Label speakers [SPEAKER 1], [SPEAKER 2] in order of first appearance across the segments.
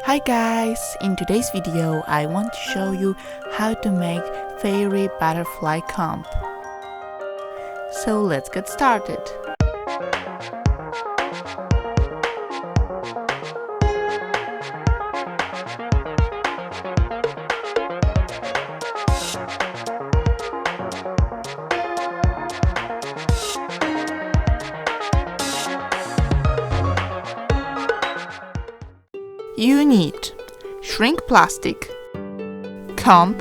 [SPEAKER 1] Hi guys! In today's video, I want to show you how to make fairy butterfly comb. So let's get started. You need shrink plastic, comb,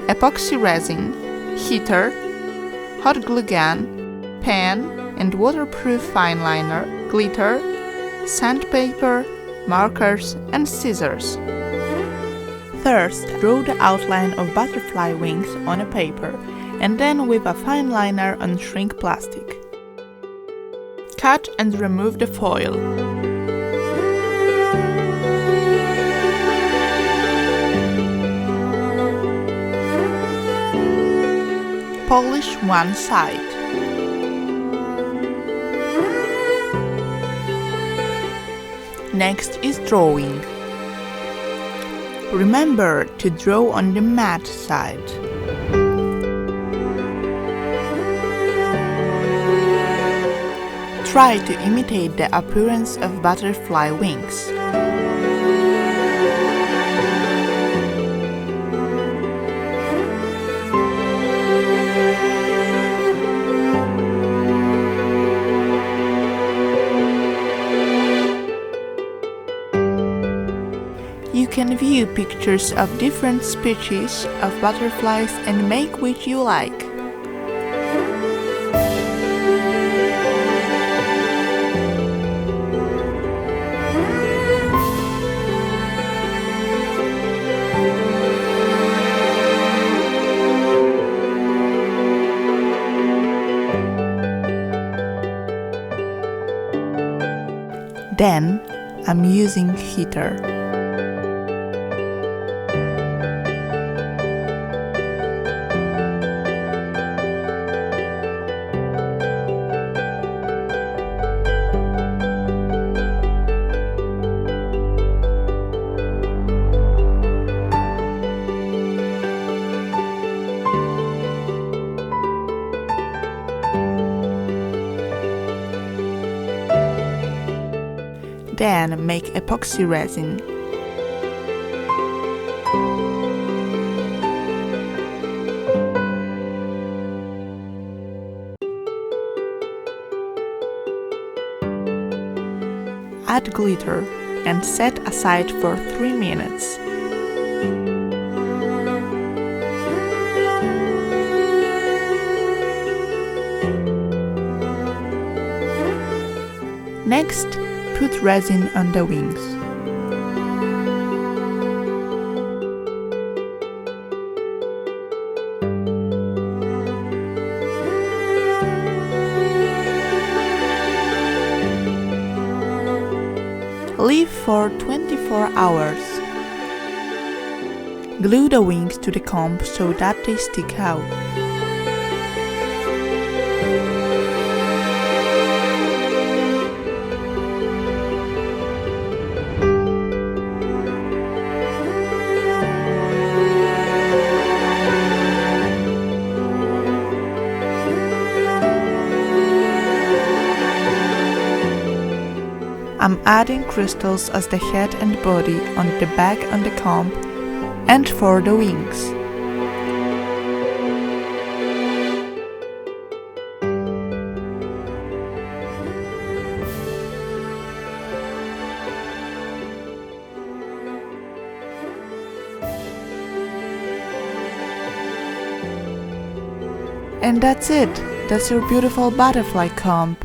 [SPEAKER 1] epoxy resin, heater, hot glue gun, pen and waterproof fine liner, glitter, sandpaper, markers and scissors. First, draw the outline of butterfly wings on a paper and then with a fine liner on shrink plastic. Cut and remove the foil. Polish one side. Next is drawing. Remember to draw on the matte side. Try to imitate the appearance of butterfly wings. You can view pictures of different species of butterflies and make which you like. Then I'm using heater. Then make epoxy resin. Add glitter and set aside for 3 minutes. Next, put resin on the wings. Leave for 24 hours. Glue the wings to the comb so that they stick out. I'm adding crystals as the head and body on the back on the comb and for the wings. And that's it! That's your beautiful butterfly comb.